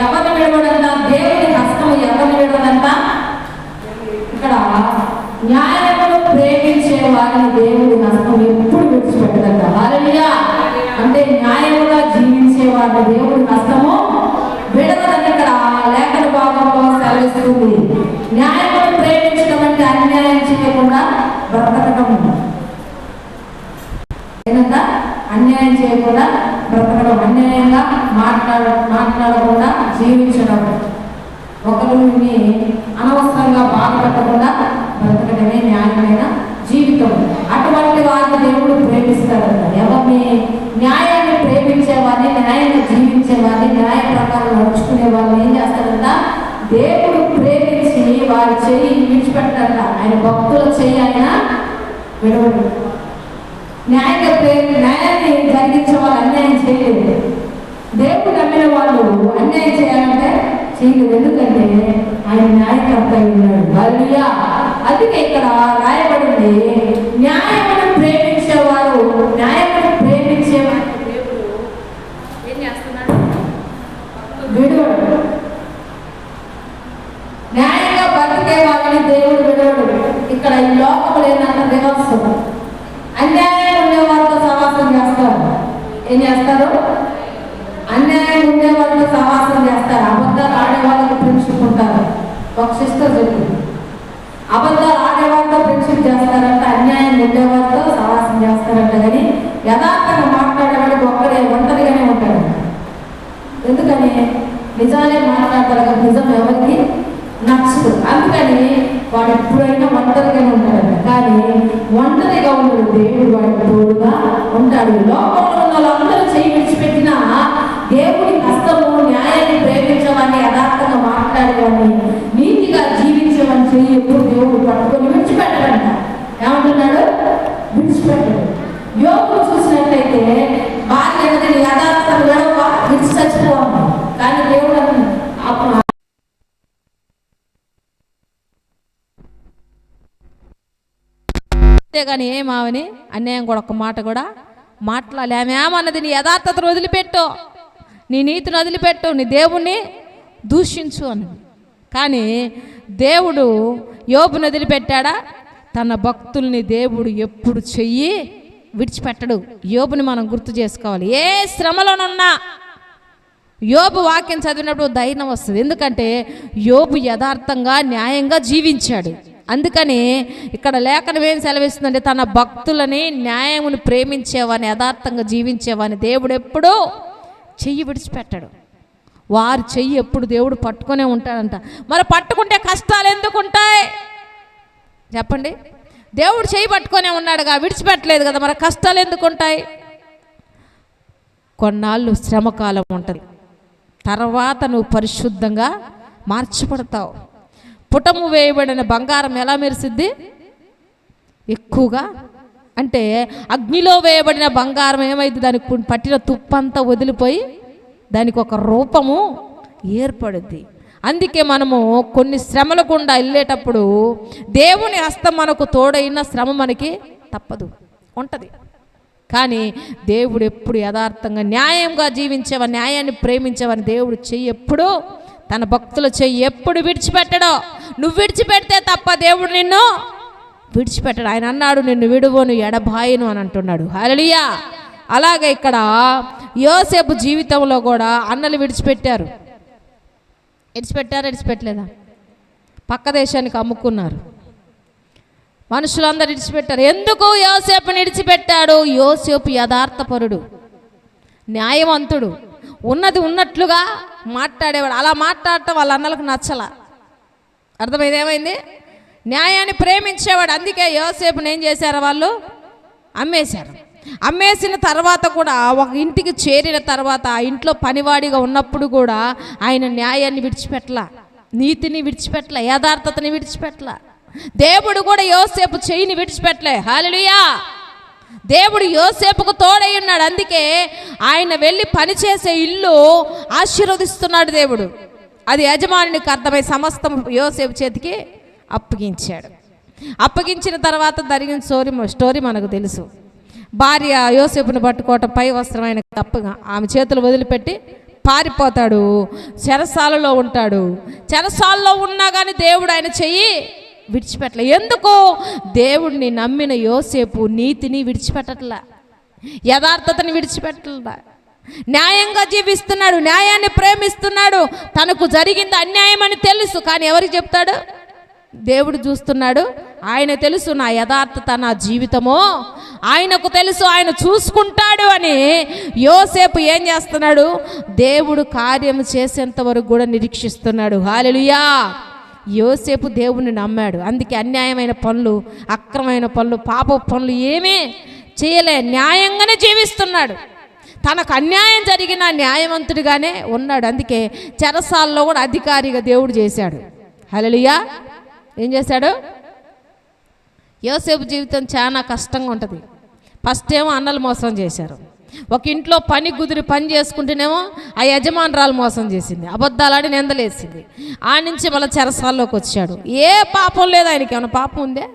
ఎవరిని విడవడంట? దేవుని హస్తం ఎవరిని విడవడంట? ఇక్కడ న్యాయమును ప్రేమించే వారిని దేవుని హస్తం ఎప్పుడు విడిచిపెట్టదంట. హల్లెలూయా. అంటే న్యాయముగా జీవించే వారిని దేవుని హస్తము విడవదని ఇక్కడ లేఖన భాగంలో సెలవిస్తుంది. న్యాయమును ప్రేమించడం అంటే అన్యాయం చేయకుండా బ్రతకటం. ఏంటంట? అన్యాయం చేయకుండా బ్రతకడం, అన్యాయంగా మాట్లాడకుండా జీవించడం, ఒకరిని అనవసరంగా బాధపెట్టకుండా బ్రతకడమే న్యాయమైన జీవితం. అటువంటి వారిని దేవుడు ప్రేమిస్తాడంట. ఎవరిని? న్యాయాన్ని ప్రేమించేవారిని, న్యాయంగా జీవించేవారిని, న్యాయ ప్రకారం నడుచుకునే వాళ్ళని ఏం చేస్తాడంట? దేవుడు ప్రేమించి వారి చెయ్యి విడిచిపెట్టాడంట. ఆయన భక్తుల చెయ్యి ఆయన విడవడు. న్యాయాన్ని జరిగించే వాళ్ళు అన్యాయం చేయలేదు. దేవుడు నమ్మిన వాళ్ళు అన్యాయం చేయాలంటే చేయలేదు. ఎందుకంటే ఆయన న్యాయకర్త ఉన్నాడు. హల్లెలూయా. అందుకే ఇక్కడ రాయబడింది, న్యాయమును ప్రేమించేవారు, న్యాయమును ప్రేమించేవారు దేవుడు ఏం చేస్తున్నాడు? విడవడు. న్యాయంగా బతికే వాళ్ళని దేవుడు విడవడు. ఇక్కడ ఈ లోకంలో ఏంటంటే రివర్స్, అన్యాయం ఉండేవారితో సహవాసం చేస్తారు. ఏం చేస్తారు? అన్యాయం ఉండేవారితో సహవాసం చేస్తారు. అబద్ధాలు ఆడేవాళ్ళకి ఫ్రెండ్షిప్ ఉంటారు. ఒక సిస్టర్ చెప్పింది, అబద్ధాలు ఆడేవారితో ఫ్రెండ్షిప్ చేస్తారంట, అన్యాయం ఉండేవారితో సహవాసం చేస్తారంట. కానీ యథార్థంగా మాట్లాడేవాడికి ఒక్కడే ఒంటరిగానే ఉంటాడు. ఎందుకని? నిజాలే మాట్లాడతారు. నిజం ఎవరికి నచ్చదు. అందుకని వాడు ఎప్పుడైనా ఒంటరిగానే ఉంటాడు. కానీ ఒంటరిగా ఉండడు, దేవుడు వాడికి తోడుగా ఉంటాడు. లోకంలో ఉన్న వాళ్ళందరూ చేయి విడిచిపెట్టినా దేవుడి హస్తము న్యాయాన్ని ప్రేమించవాన్ని, యథార్థంగా మాట్లాడేవాడిని, నీతిగా జీవించమని చెయ్యి ఎప్పుడు దేవుడు పట్టుకొని విడిచిపెట్టడంట. ఏమంటున్నాడు? విడిచిపెట్టడు. యోగులు చూసినట్లయితే భార్య యథార్థం గడవ విడిచి చచ్చిపోవాలి. కానీ దేవుడు అంతేగాని ఏమావని అన్యాయం కూడా ఒక్క మాట కూడా మాట్లాడలే. ఆమె ఏమన్నది? నీ యథార్థతను వదిలిపెట్టు, నీ నీతిని వదిలిపెట్టు, నీ దేవుణ్ణి దూషించు అన్నది. కానీ దేవుడు యోబుని వదిలిపెట్టాడా? తన భక్తుల్ని దేవుడు ఎప్పుడు చెయ్యి విడిచిపెట్టడు. యోబుని మనం గుర్తు చేసుకోవాలి. ఏ శ్రమలోనున్నా యోబు వాక్యం చదివినప్పుడు ధైర్యం వస్తుంది. ఎందుకంటే యోబు యథార్థంగా న్యాయంగా జీవించాడు. అందుకని ఇక్కడ లేఖనం ఏం సెలవిస్తుందంటే, తన భక్తులని, న్యాయమును ప్రేమించేవాని, యథార్థంగా జీవించేవాని దేవుడు ఎప్పుడూ చెయ్యి విడిచిపెట్టాడు. వారి చెయ్యి ఎప్పుడు దేవుడు పట్టుకునే ఉంటాడంట. మరి పట్టుకుంటే కష్టాలు ఎందుకు ఉంటాయి చెప్పండి? దేవుడు చెయ్యి పట్టుకునే ఉన్నాడుగా, విడిచిపెట్టలేదు కదా, మరి కష్టాలు ఎందుకు ఉంటాయి? కొన్నాళ్ళు శ్రమకాలం ఉంటుంది, తర్వాత నువ్వు పరిశుద్ధంగా మార్చబడతావు. పుటము వేయబడిన బంగారం ఎలా మెరిసిద్ది? ఎక్కువగా. అంటే అగ్నిలో వేయబడిన బంగారం ఏమైంది? దానికి పట్టిన తుప్పంతా వదిలిపోయి దానికి ఒక రూపము ఏర్పడుద్ది. అందుకే మనము కొన్ని శ్రమల గుండా వెళ్ళేటప్పుడు దేవుని హస్తం మనకు తోడైన శ్రమ మనకి తప్పదు, ఉంటుంది. కానీ దేవుడు ఎప్పుడు యథార్థంగా న్యాయంగా జీవించేవా, న్యాయాన్ని ప్రేమించేవని దేవుడు చెయ్యి ఎప్పుడు, తన భక్తుల చెయ్యి ఎప్పుడు విడిచిపెట్టడో. నువ్వు విడిచిపెడితే తప్ప దేవుడు నిన్ను విడిచిపెట్టడు. ఆయన అన్నాడు, నిన్ను విడువను ఎడబాయను అని అంటున్నాడు. హల్లెలూయా. అలాగే ఇక్కడ యోసేపు జీవితంలో కూడా అన్నలు విడిచిపెట్టారు. విడిచిపెట్టలేదా? పక్క దేశానికి అమ్ముకున్నారు. మనుషులందరూ విడిచిపెట్టారు. ఎందుకు యోసేపుని విడిచిపెట్టాడు? యోసేపు యథార్థపరుడు, న్యాయవంతుడు, ఉన్నది ఉన్నట్లుగా మాట్లాడేవాడు. అలా మాట్లాడటం వాళ్ళ అన్నలకు నచ్చల. అర్థమైంది? ఏమైంది? న్యాయాన్ని ప్రేమించేవాడు. అందుకే యోసేపుని ఏం చేశారు? వాళ్ళు అమ్మేశారు. అమ్మేసిన తర్వాత కూడా ఒక ఇంటికి చేరిన తర్వాత ఆ ఇంట్లో పనివాడిగా ఉన్నప్పుడు కూడా ఆయన న్యాయాన్ని విడిచిపెట్టలా, నీతిని విడిచిపెట్టలే, యథార్థతని విడిచిపెట్టలే. దేవుడు కూడా యోసేపు చెయ్యిని విడిచిపెట్టలే. హల్లెలూయా. దేవుడు యోసేపుకు తోడై ఉన్నాడు. అందుకే ఆయన వెళ్ళి పనిచేసే ఇల్లు ఆశీర్వదిస్తున్నాడు దేవుడు. అది యజమానునికి అర్థమై సమస్తం యోసేపు చేతికి అప్పగించాడు. అప్పగించిన తర్వాత జరిగిన స్టోరీ మనకు తెలుసు. భార్య యోసేపును పట్టుకోవటం, పై వస్త్రం ఆయన తప్పగా ఆమె చేతులు వదిలిపెట్టి పారిపోతాడు, చెరసాలలో ఉంటాడు. చెరసాలలో ఉన్నా కానీ దేవుడు ఆయన చెయ్యి విడిచిపెట్టలే. ఎందుకు? దేవుడిని నమ్మిన యోసేపు నీతిని విడిచిపెట్టట్లా, యథార్థతని విడిచిపెట్టట్లా. న్యాయంగా జీవిస్తున్నాడు, న్యాయాన్ని ప్రేమిస్తున్నాడు. తనకు జరిగింది అన్యాయం అని తెలుసు, కానీ ఎవరికి చెప్తాడు? దేవుడు చూస్తున్నాడు, ఆయన తెలుసు నా యథార్థత, నా జీవితమో ఆయనకు తెలుసు, ఆయన చూసుకుంటాడు అని యోసేపు ఏం చేస్తున్నాడు? దేవుడు కార్యం చేసేంత వరకు కూడా నిరీక్షిస్తున్నాడు. హల్లెలూయా. యోసేపు దేవుణ్ణి నమ్మాడు, అందుకే అన్యాయమైన పనులు, అక్రమమైన పనులు, పాప పనులు ఏమీ చేయలే, న్యాయంగానే జీవిస్తున్నాడు. తనకు అన్యాయం జరిగిన న్యాయవంతుడిగానే ఉన్నాడు. అందుకే చెరసాల్లో కూడా అధికారిగా దేవుడు చేశాడు. హల్లెలూయా. ఏం చేశాడు? యోసేపు జీవితం చాలా కష్టంగా ఉంటుంది. ఫస్ట్ ఏమో అన్నలు మోసం చేశారు. ఒక ఇంట్లో పని కుదిరి పని చేసుకుంటేనేమో ఆ యజమానురాలు మోసం చేసింది, అబద్ధాలాడి నిందలేసింది. ఆ నుంచి మళ్ళీ చెరసాల్లోకి వచ్చాడు. ఏ పాపం లేదు ఆయనకి, ఏమైనా పాపం ఉందే?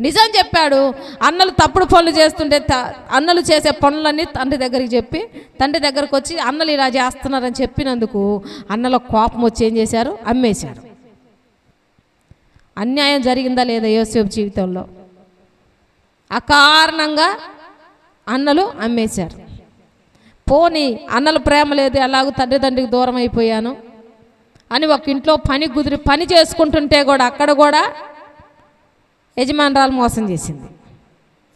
నిజం చెప్పాడు. అన్నలు తప్పుడు పనులు చేస్తుంటే అన్నలు చేసే పనులన్నీ తండ్రి దగ్గరికి చెప్పి, తండ్రి దగ్గరకు వచ్చి అన్నలు ఇలా చేస్తున్నారని చెప్పినందుకు అన్నల కోపం వచ్చి ఏం చేశారు? అమ్మేశారు. అన్యాయం జరిగిందా లేదా యోసేపు జీవితంలో? అకారణంగా అన్నలు అమ్మేశారు. పోనీ అన్నల ప్రేమ లేదు, ఎలాగో తండ్రికి దూరం అయిపోయాను అని ఒక ఇంట్లో పని కుదిరి పని చేసుకుంటుంటే కూడా అక్కడ కూడా యజమానురాలు మోసం చేసింది,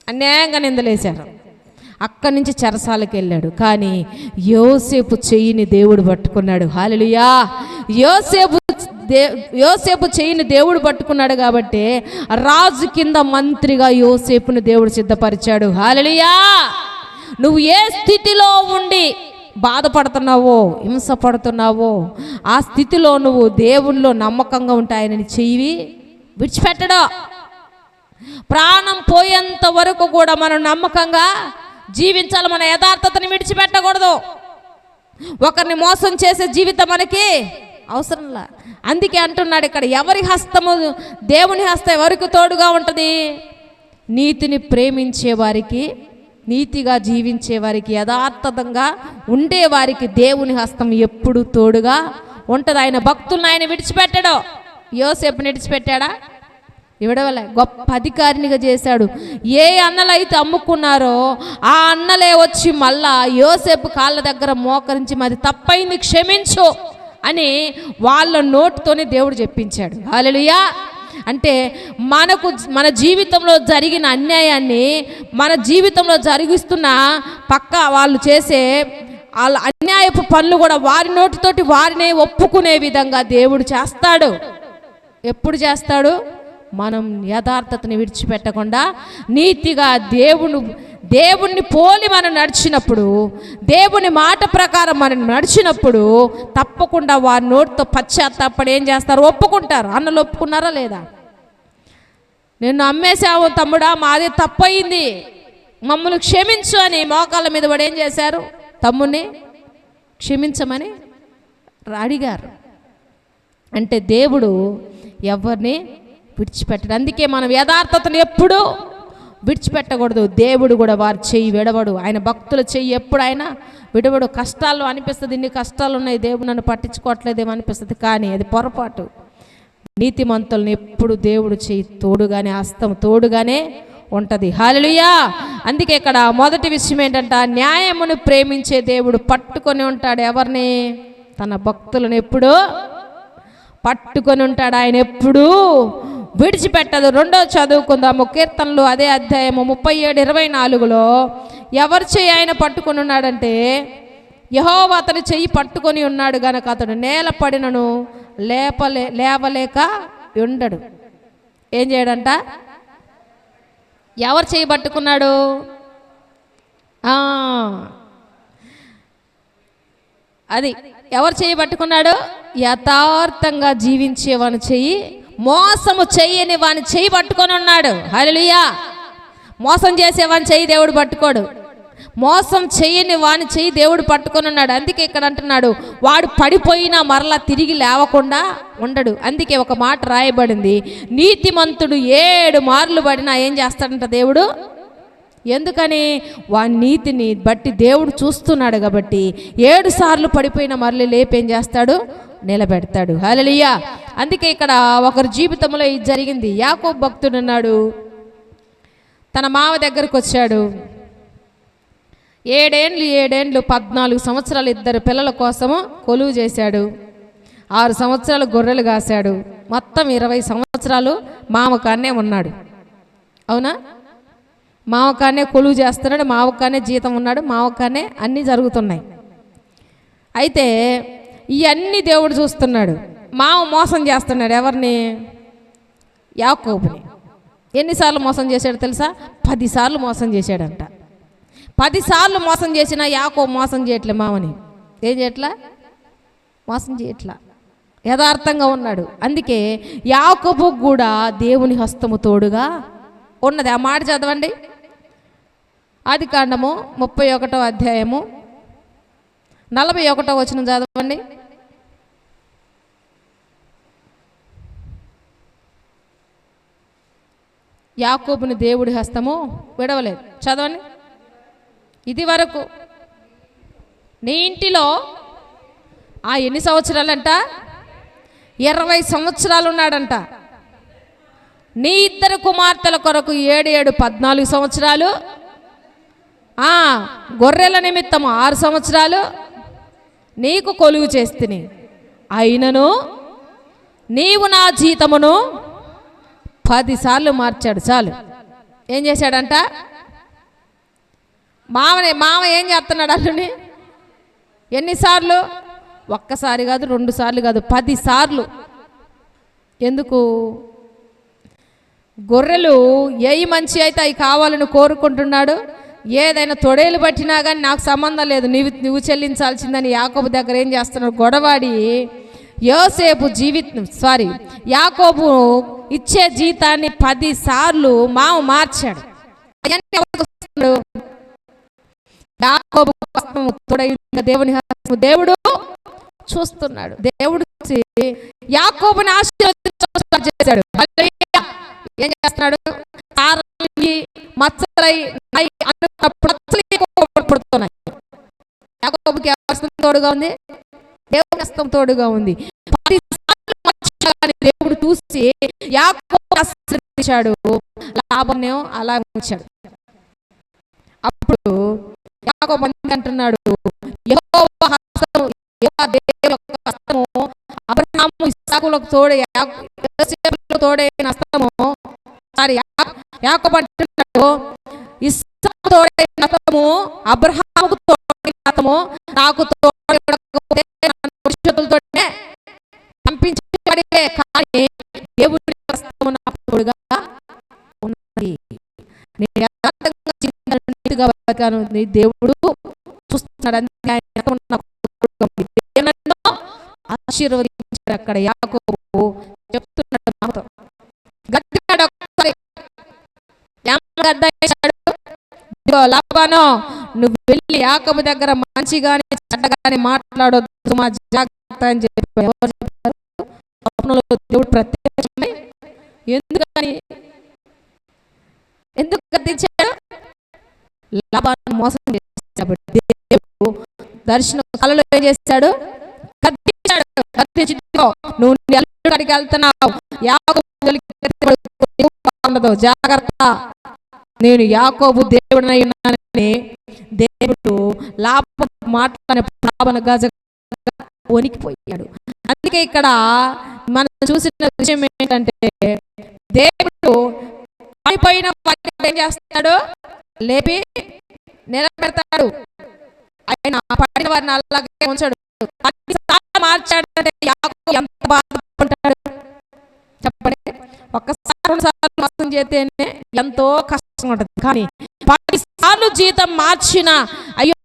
అన్యాయంగా నిందలేశారు. అక్కడి నుంచి చెరసాలకు వెళ్ళాడు. కానీ యోసేపు చెయ్యిని దేవుడు పట్టుకున్నాడు. హల్లెలూయా. యోసేపు చెయ్యిని దేవుడు పట్టుకున్నాడు కాబట్టి రాజు కింద మంత్రిగా యోసేపుని దేవుడు సిద్ధపరిచాడు. హల్లెలూయా. నువ్వు ఏ స్థితిలో ఉండి బాధపడుతున్నావో, హింస పడుతున్నావో, ఆ స్థితిలో నువ్వు దేవునిలో నమ్మకంగా ఉంటాయని చెయ్యి విడిచిపెట్టడం. ప్రాణం పోయేంత వరకు కూడా మనం నమ్మకంగా జీవించాలి. మన యథార్థతని విడిచిపెట్టకూడదు. ఒకరిని మోసం చేసే జీవితం మనకి అవసరంలా. అందుకే అంటున్నాడు ఇక్కడ, ఎవరి హస్తము, దేవుని హస్తం ఎవరికి తోడుగా ఉంటుంది? నీతిని ప్రేమించే వారికి, నీతిగా జీవించే వారికి, యథార్థంగా ఉండేవారికి దేవుని హస్తం ఎప్పుడు తోడుగా ఉంటుంది. ఆయన భక్తులను ఆయన విడిచిపెట్టాడు. యోసేపుని విడిచిపెట్టాడా? ఇవ్వడవలే. గొప్ప అధికారినిగా చేశాడు. ఏ అన్నలు అయితే అమ్ముకున్నారో ఆ అన్నలే వచ్చి మళ్ళా యోసేపు కాళ్ళ దగ్గర మోకరించి మరి తప్పైంది క్షమించు అని వాళ్ళ నోటితోనే దేవుడు చెప్పించాడు. హల్లెలూయా. అంటే మన జీవితంలో జరిగిన అన్యాయాన్ని, మన జీవితంలో జరిగిస్తున్న పక్క వాళ్ళు చేసే వాళ్ళ అన్యాయపు పనులు కూడా వారి నోటితోటి వారినే ఒప్పుకునే విధంగా దేవుడు చేస్తాడు. ఎప్పుడు చేస్తాడు? మనం యథార్థతని విడిచిపెట్టకుండా నీతిగా దేవుణ్ణి పోలి మనం నడిచినప్పుడు, దేవుని మాట ప్రకారం మనం నడిచినప్పుడు తప్పకుండా వారి నోటితో పశ్చాత్తాపడి ఏం చేస్తారు? ఒప్పుకుంటారు. అన్నలు ఒప్పుకున్నారా లేదా? నిన్ను అమ్మేశావు తమ్ముడా, మాది తప్పయింది, మమ్మల్ని క్షమించు అని మోకాళ్ళ మీద పడి ఏం చేశారు? తమ్ముడిని క్షమించమని అడిగారు. అంటే దేవుడు ఎవరిని విడిచిపెట్టడు. అందుకే మనం యథార్థతను ఎప్పుడు విడిచిపెట్టకూడదు. దేవుడు కూడా వారి చెయ్యి విడవడు. ఆయన భక్తుల చెయ్యి ఎప్పుడు ఆయన విడవడు. కష్టాలు అనిపిస్తుంది, ఇన్ని కష్టాలు ఉన్నాయి, దేవుడు నన్ను పట్టించుకోవట్లేదేమో అనిపిస్తుంది, కానీ అది పొరపాటు. నీతిమంతులను ఎప్పుడు దేవుడు చెయ్యి తోడుగానే, హస్తం తోడుగానే ఉంటుంది. హల్లెలూయా. అందుకే ఇక్కడ మొదటి విషయం ఏంటంటే, న్యాయమును ప్రేమించే దేవుడు పట్టుకొని ఉంటాడు. ఎవరిని? తన భక్తులను ఎప్పుడు పట్టుకొని ఉంటాడు. ఆయన ఎప్పుడూ విడిచిపెట్టదు. రెండో చదువుకుందాము, కీర్తనలు అదే అధ్యాయము 37:24లో ఎవరు చెయ్యి ఆయన పట్టుకొని ఉన్నాడంటే, యెహోవా అతని చెయ్యి పట్టుకొని ఉన్నాడు గనక అతడు నేల పడినను లేవలేక ఉండడు. ఏం చేయడంట? ఎవరు చెయ్యి పట్టుకున్నాడు? అది ఎవరు చెయ్యి పట్టుకున్నాడు? యథార్థంగా జీవించేవాని చెయ్యి, మోసము చెయ్యని వాని చెయ్యి పట్టుకొని ఉన్నాడు. హల్లెలూయా. మోసం చేసేవాని చెయ్యి దేవుడు పట్టుకోడు. మోసం చెయ్యని వాని చెయ్యి దేవుడు పట్టుకొని ఉన్నాడు. అందుకే ఇక్కడ అంటున్నాడు, వాడు పడిపోయినా మరలా తిరిగి లేవకుండా ఉండడు. అందుకే ఒక మాట రాయబడింది, నీతిమంతుడు 7 మార్లు పడినా ఏం చేస్తాడంట దేవుడు? ఎందుకని? వాని నీతిని బట్టి దేవుడు చూస్తున్నాడు కాబట్టి 7 సార్లు పడిపోయిన మరలి లేపేం చేస్తాడు? నిలబెడతాడు. హల్లెలూయా. అందుకే ఇక్కడ ఒకరి జీవితంలో ఇది జరిగింది. యాకోబు భక్తుడు ఉన్నాడు, తన మావ దగ్గరకు వచ్చాడు. 7 ఏళ్ళు 14 సంవత్సరాలు 2 పిల్లల కోసము కొలువు చేశాడు. 6 సంవత్సరాలు గొర్రెలు కాశాడు. మొత్తం 20 సంవత్సరాలు మామకాన్నే ఉన్నాడు. అవునా? మామకాన్నే కొలువు చేస్తున్నాడు, మామకాన్నే జీతం ఉన్నాడు, మామకాన్నే అన్నీ జరుగుతున్నాయి. అయితే ఇవన్నీ దేవుడు చూస్తున్నాడు. మామ మోసం చేస్తున్నాడు. ఎవరిని? యాకోబుని. ఎన్నిసార్లు మోసం చేశాడు తెలుసా? 10 సార్లు మోసం చేశాడంట. 10 సార్లు మోసం చేసినా యాకోబు మోసం చేయట్లే మామని. ఏం చేయట్లా? మోసం చేయట్లా, యథార్థంగా ఉన్నాడు. అందుకే యాకోబు కూడా దేవుని హస్తము తోడుగా ఉన్నది. ఆ మాట చదవండి. ఆదికాండము 31వ అధ్యాయము 41వ వచనం చదవండి. యాకోబుని దేవుడి హస్తము విడవలేదు. చదవండి. ఇది వరకు నీ ఇంటిలో ఎన్ని సంవత్సరాలంట? 20 సంవత్సరాలు ఉన్నాడంట. నీ 2 కుమార్తెల కొరకు 7 14 సంవత్సరాలు, గొర్రెల నిమిత్తము 6 సంవత్సరాలు నీకు కొలువు చేస్తుని, అయినను నీవు నా జీతమును 10 సార్లు మార్చాడు. చాలు. ఏం చేశాడంట? మామ ఏం చేస్తున్నాడు? అల్లుని ఎన్నిసార్లు? ఒక్కసారి కాదు, 2 సార్లు కాదు, 10 సార్లు. ఎందుకు? గొర్రెలు ఏవి మంచి అయితే అవి కావాలని కోరుకుంటున్నాడు. ఏదైనా తొడేలు పట్టినా కానీ నాకు సంబంధం లేదు, నువ్వు చెల్లించాల్సిందని యాకోబు దగ్గర ఏం చేస్తున్నాడు? గొడవాడి యాకోబు ఇచ్చే జీతాన్ని 10 సార్లు మామ మార్చాడు. యాకోబు దేవుని దేవుడు చూస్తున్నాడు. దేవుడు యాకోబుని ఆశీర్వదించాడు. ఏం చేస్తున్నాడు? పడుతున్నాయి. యాకోబుకి హస్తం తోడుగా ఉంది, దేవుని హస్తం తోడుగా ఉంది. 10 సార్లు దేవుడు చూసి యాకోబుని ఆశీర్వదించాడు, లాభం అలా ఉంచాడు. అప్పుడు యాకోబు అంటున్నాడు, యెహోవా హస్తము, దేవుని యొక్క హస్తము అబ్రహాము ఇస్సాకులకు తోడే, యోసేపులకు తోడైన హస్తము, యాకోబు అంటున్నాడు, ఇస్సాకు తోడైన హస్తము, అబ్రహాముకు తోడైన హస్తము నాకు తోడైతే పురుషులతోనే పంపించబడే, కానీ దేవుని హస్తము నాకు తోడుగా ఉన్నది. నేను యథార్థంగా బతకాను, దేవుడు చూస్తున్నాడు. ఆశీర్వదించాడు. అక్కడ యాకోబు చెప్తున్నాడు మాతో, గట్టిగా ఒకసారి లాబాను, నువ్వు వెళ్ళి యాకోబు దగ్గర మంచిగానే చెడ్డగానే మాట్లాడొద్దు, మా జాగ్రత్త అని చెప్పి ఎవరు చెప్పారు? స్వప్నంలో దేవుడు ప్రత్యక్షమై ఎందుకు గద్దించాడు? లాబాను మోసం చేశాడు. దేవుడు దర్శన కాలంలో ఏం చేశాడు? గద్దించాడు. గద్దించి, నువ్వు నీ అల్లుడి కాడికి వెళ్తున్నావు, యాకోబు ఉండదు, జాగ్రత్త, నేను యాకోబు దేవుడినై ఉన్నానని దేవుడు లాభ మాట్లాడే ప్రాబన గజ వణికిపోయాడు. అందుకే ఇక్కడ మనం చూసిన విషయం ఏంటంటే, దేవుడు పడిపోయిన ఏం చేస్తాడు? లేపి నిలబెడతాడు. ఆయన పడిన వారిని అలాగే ఉంచాడు. మార్చాడంటే యాకోబు ఎంత బాధపడ్డాడు చెప్పండి. ఒక్కసారి 2 సార్లు మోసం చేస్తేనే ఎంతో కష్టం ఉంటుంది, కానీ 10 సార్లు జీతం మార్చిన అయ్యో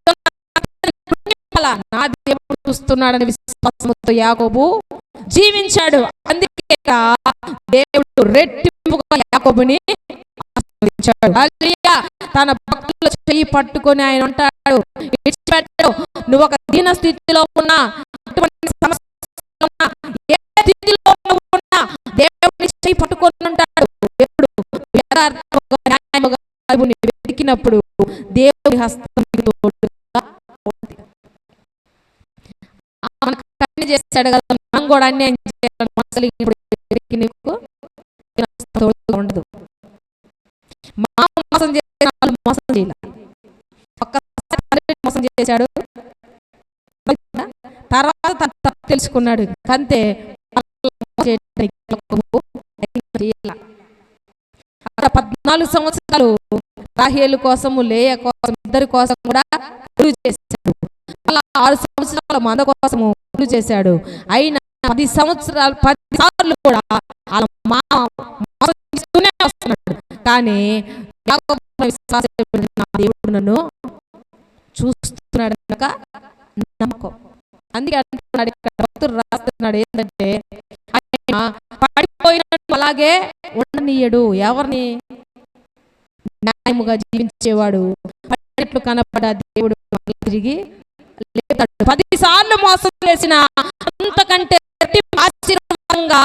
నా దేవుడు చూస్తున్నాడని విశ్వాసంతో యాకోబు జీవించాడు. అందుకే దేవుడు రెట్టింపుగా యాకోబుని ఆశీర్వదించాడు. హల్లెలూయా. తన భక్తుల చెయ్యి పట్టుకొని ఆయన ఉంటాడు, విడిచిపెట్టాడు. నువ్వు ఒక దీన స్థితిలో ఉన్నా, ఏ స్థితిలో ఉన్నా దేవుడిని చెయ్యి పట్టుకొని ఉంటాడు. దేవుడు యథార్థముగా న్యాయముగా ఎక్కినప్పుడు దేవుడి హస్తం నీకు తోడుగా ఉంది. మనకు అన్ని చేశాడు కదా, మనం కూడా అన్యాయం చేయాలి. అసలు ఇప్పుడు నీకు తోడుగా ఉండదు. మోసం చేసిన వాళ్ళు మోసం చేయాలి. ఒక్కసారి మోసం చేశాడు, తర్వాత తప్పు తెలుసుకున్నాడు, అంతే. అక్కడ 14 సంవత్సరాలు రాహేలు కోసము, లేయ కోసం, ఇద్దరి కోసం కూడా గురువు చేశాడు. అలా 6 సంవత్సరాల మంద కోసము గురువు చేశాడు. అయినా 10 సార్లు కూడా అలా మోసగిస్తూనే వస్తున్నాడు. కానీ దేవుడు నన్ను చూస్తున్నాడు కనుక నమ్మకం. అందుకే అంటున్నాడు, ఇక్కడ భక్తుడు రాస్తున్నాడు ఏంటంటే, ఆయన పడిపోయినట్టు అలాగే ఉండనీయడు. ఎవరిని? న్యాయముగా జీవించేవాడు పడినట్లు కనపడా దేవుడు తిరిగి లేపుతాడు. 10 సార్లు మోసం చేసిన అంతకంటే ఆశీర్వాదంగా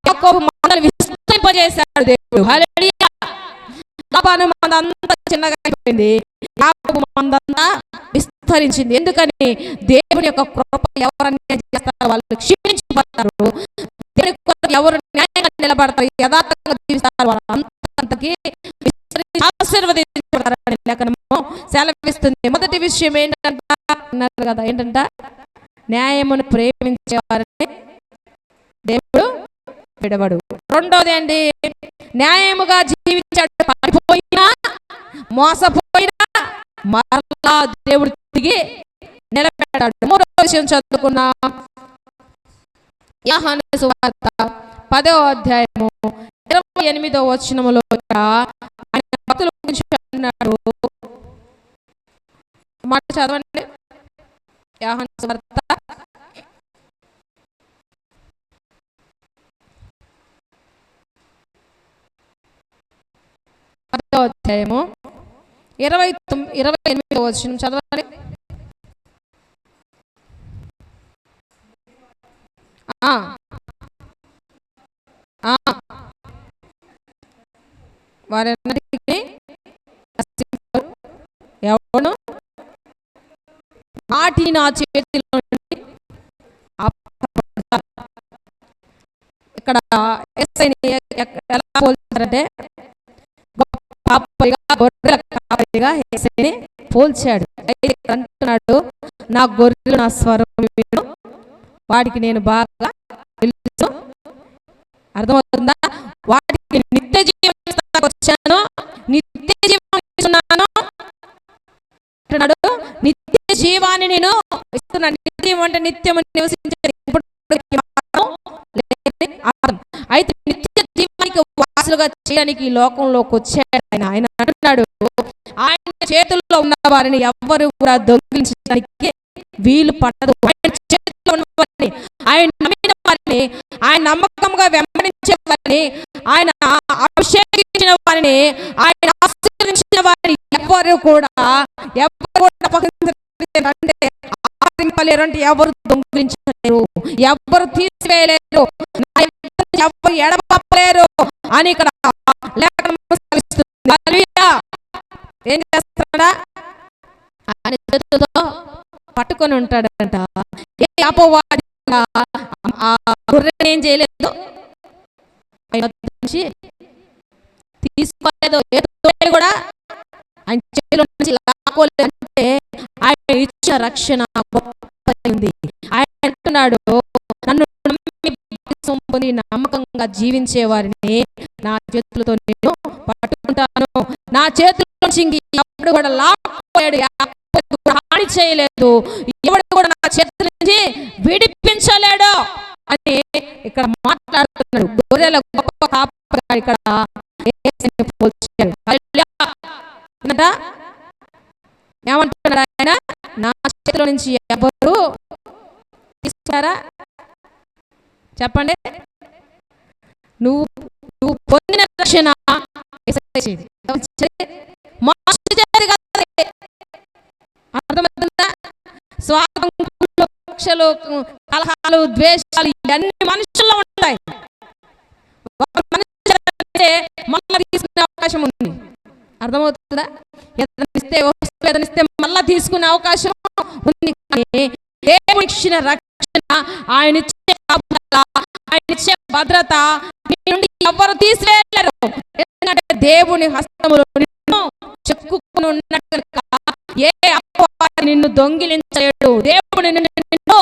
యాకోబు మందను విస్తరింపజేశాడు దేవుడు. హల్లెలూయా. లాబాను మంద అంతా చిన్నగా అయిపోయింది, యాకోబు మందంతా విస్తరించింది. ఎందుకని? దేవుని యొక్క కృప ఎవరన్నా చేస్తారో వాళ్ళు క్షీణించిపోతారు. దేవుని కొరకు ఎవరు న్యాయంగా నిలబడతారు, యథార్థంగా జీవిస్తారు, వాళ్ళు అంతకి ఆశీర్వదించబడతారని లేఖనము సెలవిస్తుంది. మొదటి విషయం ఏంటంట అన్నారు కదా, ఏంటంట? న్యాయమును ప్రేమించేవారిని దేవుడు విడవడు. రెండోది అండి, న్యాయముగా జీవించాడు, పడిపోయినా మోసపోయినా మరలా దేవుడు తిరిగి నిలబెట్టాడు. మూడో విషయం చదువుకున్నా, యోహాను సువార్త 10వ అధ్యాయము 28వ వచనములో ఆయన భక్తుల గురించి అన్నాడు. మాట చదవండి. యోహాను సువార్త 10వ అధ్యాయము 28వ వచనం చదవండి. వారన్నిటికీ ఎవను నాటి నా చేతిలో నుండి ఇక్కడ ఎలా పోల్చారంటే, గొర్రెల కాపరిగా యేసయ్యని పోల్చాడు. అయితే అంటున్నాడు, నా గొర్రెలు నా స్వరం విను, వాటికి నేను బాగా తెలుసు. అర్థమవుతుందా? వాటికి నిత్య జీవం వచ్చాను, నిత్య జీవం ఇస్తున్నాను అంటున్నాడు. నిత్య జీవాన్ని నేను ఇస్తున్నాను. నిత్య జీవం అంటే నిత్యము నివసించేది. అయితే నిత్య జీవానికి వారసులుగా చేయడానికి ఈ లోకంలోకి వచ్చాడు ఆయన. ఆయన అంటున్నాడు, ఆయన చేతుల్లో ఉన్న వారిని ఎవ్వరు కూడా దొంగిలించడానికి వీలు పడదు. ఆయన చేతుల్లో ఉన్న వారిని, ఆయన నమ్మిన వారిని, ఆయన నమ్మకంగా వెంబడించే వారిని, ఆయన అభిషేకించిన వారిని, ఆయన ఆశీర్వదించిన వారిని ఎవరు కూడా ఆరింపలేరు, అంటే ఎవరు దొంగిలించలేరు, ఎవరు తీసివేయలేరు, ఎవరు ఎడపలేరు అని ఇక్కడ లేఖనం సెలవిస్తుంది. హల్లెలూయా. ఏం చేస్తాడా? ఆయన చేతులతో పట్టుకొని ఉంటాడంట. ఏ అపవాది ఆ గొర్రెని ఏం చేయలేదు, తీసుకోలేదు, కూడా ఆయన చేతిలో నుంచి లాక్కోలేదంటే ఆయన ఇచ్చిన రక్షణ గొప్పది. ఆయన అంటున్నాడు, నన్ను నమ్మి నమ్మకంగా జీవించే వారిని నా చేతులతో నేను పట్టుకుంటాను. నా చేతుల నుంచి ఎవడు కూడా లాక్కోలేడు, హాని చేయలేదు, ఎవడు కూడా నా చేతుల నుంచి విడిపించలేడు అని ఇక్కడ మాట్లాడుతున్నాడు. గొర్రెల గొప్ప కాపరిగా ఇక్కడ పోల్చాడు. ఏమంటున్నాడు ఆయన? నా చేతిలో నుంచి ఎవరు తీసుకున్నారా? చెప్పండి. నువ్వు పొందిన రక్షణ అర్థమవుతుందా? స్వార్థం, కక్షలు, కలహాలు, ద్వేషాలు ఇవన్నీ మనుషుల్లో ఉంటాయి. మళ్ళీ తీసుకునే అవకాశం ఉంది. అర్థమవుతుందా? ఏదైనా ఇస్తే మళ్ళా తీసుకునే అవకాశం ఉంది. కానీ దేవుడు ఇచ్చిన రక్షణ, ఆయన ఇచ్చే కాపుదల, ఆయన ఇచ్చే భద్రత నీ నుండి ఎవరు తీసివేయలేరు. ఎందుకంటే దేవుని హస్తములో నిన్ను చెక్కుకొని ఉన్నట్టు ఏ అపవాది నిన్ను దొంగిలించలేడు. దేవుడు నిన్ను